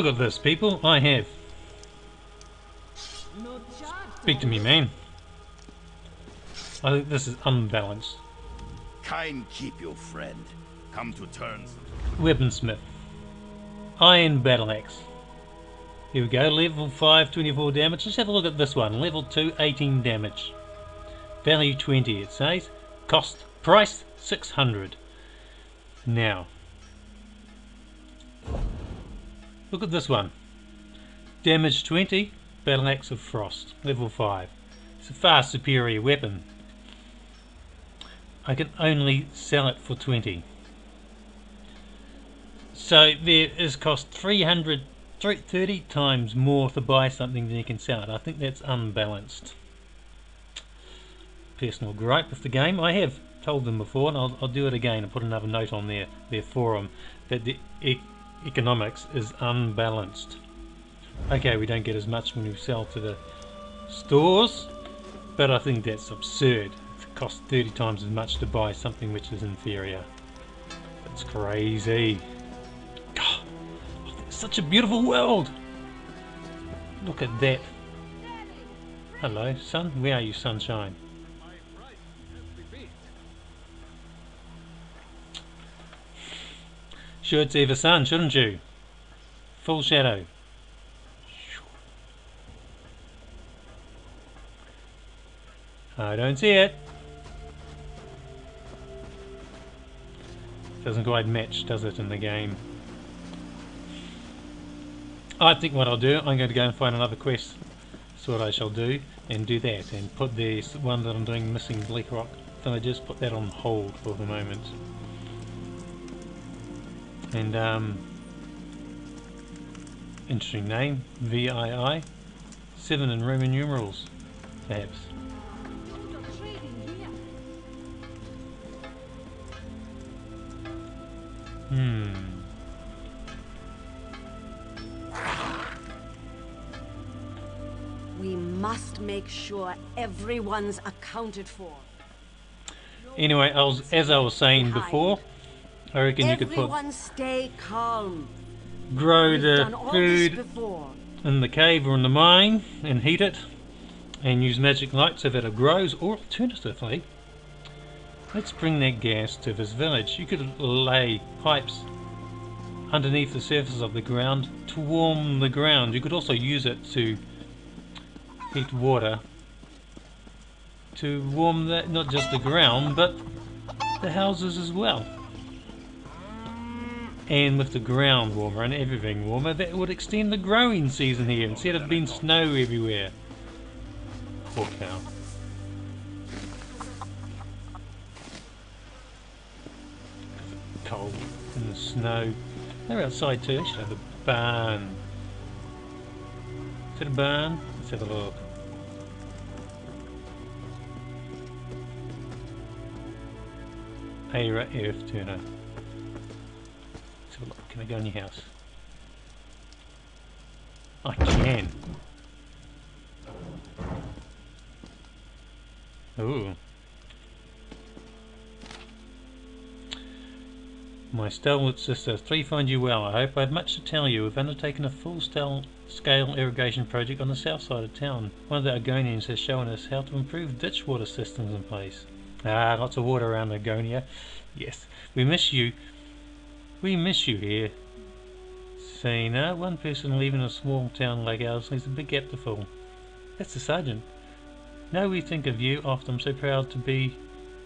Look at this, people. I have. Speak to me, man. I think this is unbalanced. Kind keep your friend. Come to terms. Weaponsmith. Iron battle axe. Here we go. Level 5, 24 damage. Let's have a look at this one. Level 2, 18 damage. Value 20, it says. Price 600. Now, look at this one. Damage 20. Battle axe of frost. Level 5. It's a far superior weapon. I can only sell it for 20. So there is cost 30 times more to buy something than you can sell it. I think that's unbalanced. Personal gripe with the game. I have told them before, and I'll do it again and put another note on their forum, that the economics is unbalanced. Okay, we don't get as much when we sell to the stores, but I think that's absurd. It costs 30 times as much to buy something which is inferior. That's crazy. God, it's such a beautiful world. Look at that. Hello, sun. Where are you, sunshine? Should see the sun, shouldn't you? Full shadow. I don't see it. Doesn't quite match, does it, in the game? I think what I'll do, I'm going to go and find another quest. That's what I shall do, and do that, and put the one that I'm doing missing Bleak Rock. So I just put that on hold for the moment. And interesting name, VII, 7 in Roman numerals, perhaps. We must make sure everyone's accounted for. Anyway, as I was saying before, I reckon you could stay calm. grow the food in the cave or in the mine and heat it and use magic light so that it grows, or alternatively, let's bring that gas to this village. You could lay pipes underneath the surface of the ground to warm the ground. You could also use it to heat water to warm not just the ground but the houses as well. And with the ground warmer and everything warmer, that would extend the growing season here instead of being snow everywhere. Poor cow. Cold in the snow. They're outside too. Actually, the barn. Is it a barn? Let's have a look. Earth turner. Can I go in your house? I can. Ooh. My stalwart sister, 3 find you well. I hope I have much to tell you. We've undertaken a full-scale irrigation project on the south side of town. One of the Argonians has shown us how to improve ditch water systems in place. Ah, lots of water around Argonia. Yes, we miss you. We miss you here. Sina, one person leaving a small town like ours leaves a big gap to fill. That's the sergeant. No, we think of you often. I'm so proud to be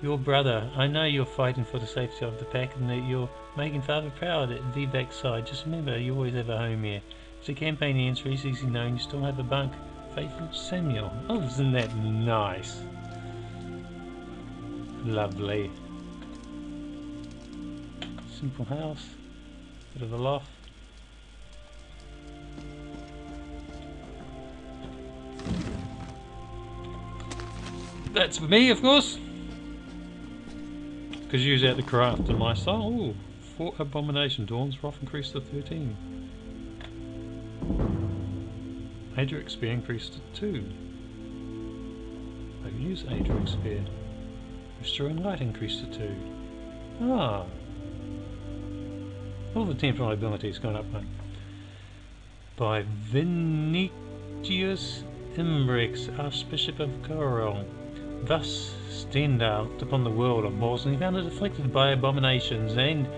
your brother. I know you're fighting for the safety of the pack and that you're making Father proud at VBAC's side. Just remember, you always have a home here. If the campaign ends for easy known, you still have a bunk. Faithful Samuel. Oh, isn't that nice? Lovely. Simple house. Bit of a loft. That's for me, of course. Because use out the craft in my style. Ooh, 4 abomination dawns, Wrath increased to 13. Adric Spear increased to 2. I can use Adric Spear. Restoring light increased to 2. Ah. All the temporal abilities gone up one. by Vinicius Imbrex, Archbishop of Corel. Thus stand out upon the world of mortals, and he found it afflicted by abominations, and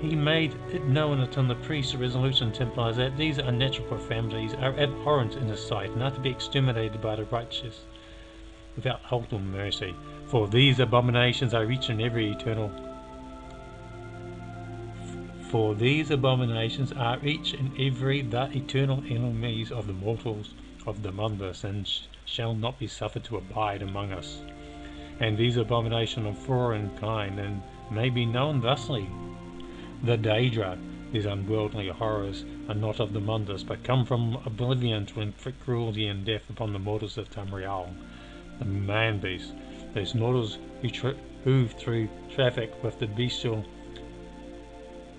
he made it known unto the priests, resolution Templars, that these unnatural profanities are abhorrent in his sight, and are to be exterminated by the righteous without halt or mercy. For these abominations are each and every eternal. For these abominations are each and every the eternal enemies of the mortals of the mundus, and shall not be suffered to abide among us. And these abominations of foreign kind, and may be known thusly. The Daedra, these unworldly horrors, are not of the mundus, but come from oblivion to inflict cruelty and death upon the mortals of Tamriel. The man-beast, those mortals who through traffic with the bestial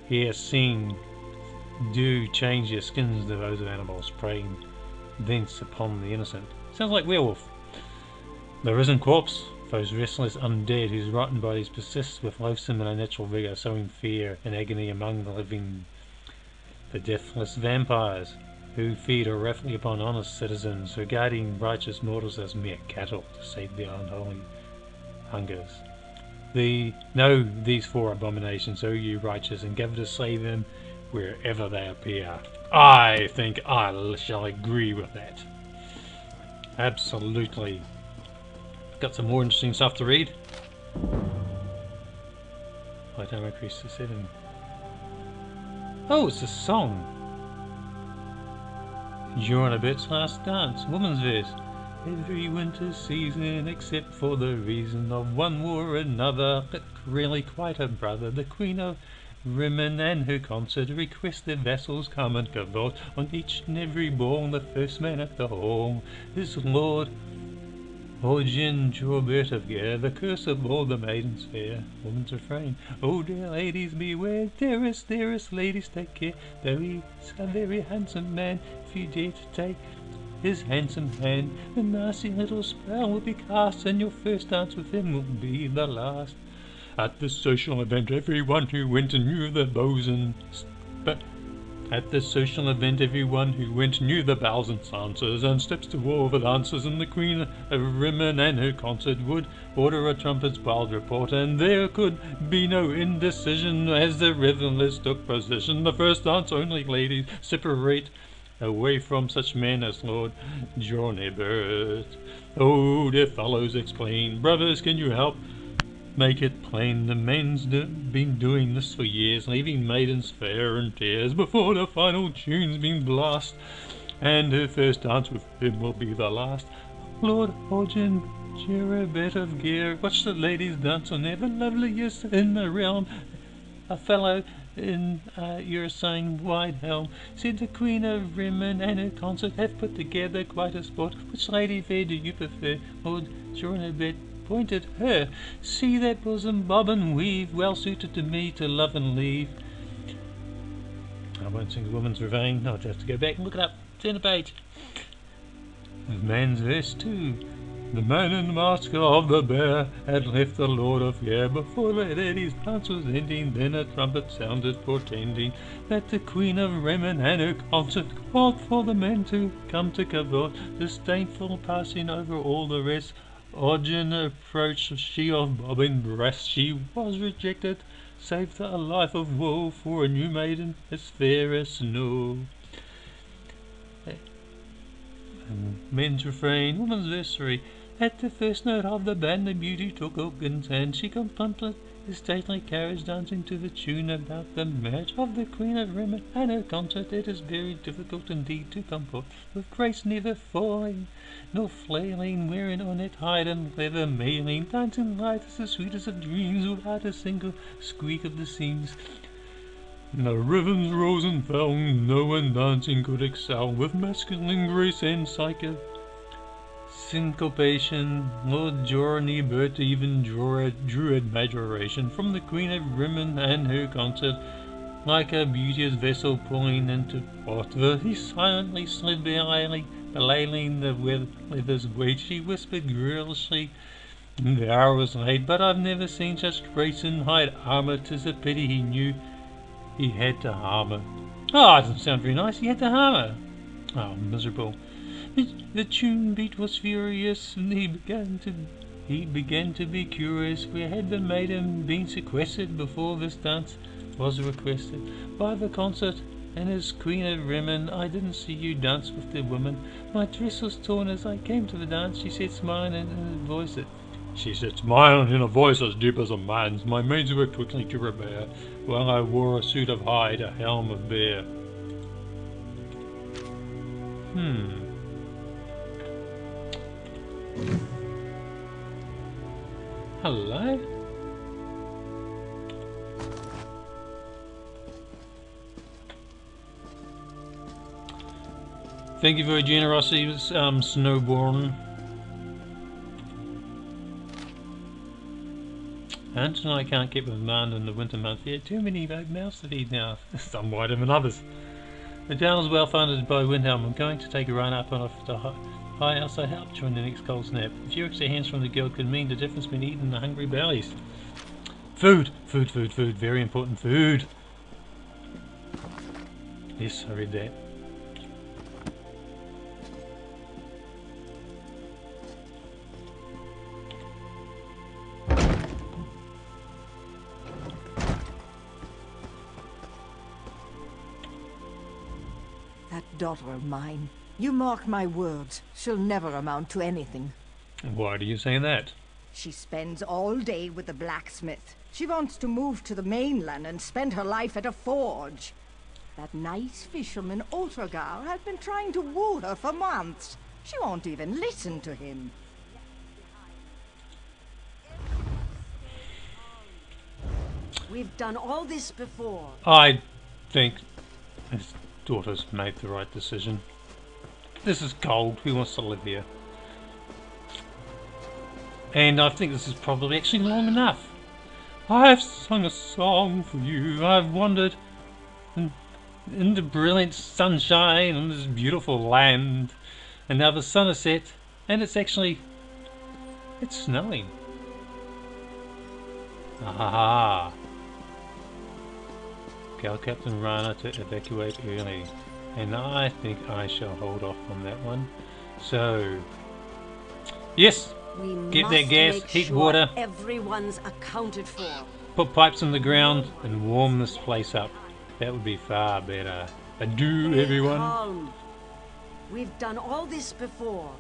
here seen do change their skins to those of animals, preying thence upon the innocent. Sounds like werewolf. The risen corpse, those restless undead whose rotten bodies persist with loathsome and unnatural vigour, sowing fear and agony among the living. The deathless vampires, who feed wrathfully upon honest citizens, regarding righteous mortals as mere cattle to sate their unholy hungers. Know these four abominations, O you righteous, and gather to slay them wherever they appear. I think I shall agree with that. Absolutely. Got some more interesting stuff to read. By the time I increase to 7. Oh, it's a song. During a bit's last dance, woman's verse. Every winter season, except for the reason of one war or another, but really quite a brother, the Queen of Rimmon and her consort request their vassals come and cavort on each and every ball. The first man at the hall is Lord Origin Jorbert of Gare, the curse of all the maidens fair. Woman's refrain. Oh dear ladies beware, dearest, dearest ladies take care, though he's a very handsome man, if you dare to take his handsome hand, the nasty little spell will be cast, and your first dance with him will be the last. At this social event everyone who went knew the bows and knew the bows and stances, and steps to war with answers, and the Queen of Rimmon and her consort would order a trumpet's wild report, and there could be no indecision as the revellers took position. The first dance only, ladies, separate away from such men as Lord Jornebert. Oh, dear fellows, explain. Brothers, can you help make it plain? The men's been doing this for years, leaving maidens fair in tears before the final tune's been blast, and her first dance with him will be the last. Lord Origin Jorbert of Gare, watch the ladies dance on ever loveliest in the realm. A fellow in your sign wide helm, said the Queen of Rimmon and her consort have put together quite a sport. Which lady fair do you prefer? Lord Jornebert pointed her. See that bosom bob and weave, well suited to me to love and leave. I won't sing the woman's refrain, I'll just have to go back and look it up. Turn the page. The man's verse too. The man in the mask of the bear had left the Lord of Gare before the lady's dance was ending. Then a trumpet sounded, portending that the Queen of Rimmon and her consort called for the men to come to cavort, disdainful passing over all the rest. Origin approached, she of bobbing breast, she was rejected, saved a life of woe for a new maiden as fair as snow. Men's refrain, woman's versery. At the first note of the band, the beauty took Organ's hand. She contemplated his stately carriage, dancing to the tune about the marriage of the Queen of Rimmon and her consort. It is very difficult indeed to comport with grace neither falling nor flailing, wearing on it hide and leather mailing, dancing light as the sweetest of dreams, without a single squeak of the seams. The ribbons rose and fell, no one dancing could excel, with masculine grace and psychic syncopation. Lord Jornebert even drew admiration from the Queen of Rimmon and her consort, like a beauteous vessel pulling into port. He silently slid belaying the weather's weight. She whispered girlishly, the hour was late, but I've never seen such grace in hide armour. 'Tis a pity he knew he had to harbour Oh, it doesn't sound very nice. He had to harm her. Oh, miserable. The tune beat was furious, and he began to be curious. Where had the maiden been sequestered before this dance was requested? By the concert and his queen of women, I didn't see you dance with the woman. My dress was torn as I came to the dance, she said, smiling in a voice that... She said, smiling in a voice as deep as a man's. My maids were quickly to repair, while I wore a suit of hide, a helm of bear. Hello? Thank you for your generosity, Snowborn. And tonight I can't keep with demand in the winter months. There are too many mouths to feed now. Some wider than others. The town is well funded by Windhelm. I'm going to take a run up on the high outside help during the next cold snap. A few extra hands from the guild could mean the difference between eating and hungry bellies. Food! Food, food, food. Very important. Food! Yes, I read that. That daughter of mine, you mark my words, she'll never amount to anything. Why do you say that? She spends all day with the blacksmith. She wants to move to the mainland and spend her life at a forge. That nice fisherman, Otragar, has been trying to woo her for months. She won't even listen to him. We've done all this before. I think his daughter's made the right decision. This is cold. Who wants to live here? And I think this is probably actually long enough. I've sung a song for you. I've wandered in the brilliant sunshine on this beautiful land. And now the sun has set, and it's snowing. Ah. Tell Captain Rana to evacuate early, and I think I shall hold off on that one. So, yes, get that gas, heat water, everyone's accounted for. put pipes in the ground, and warm this place up. That would be far better. Adieu, everyone. Calm. We've done all this before.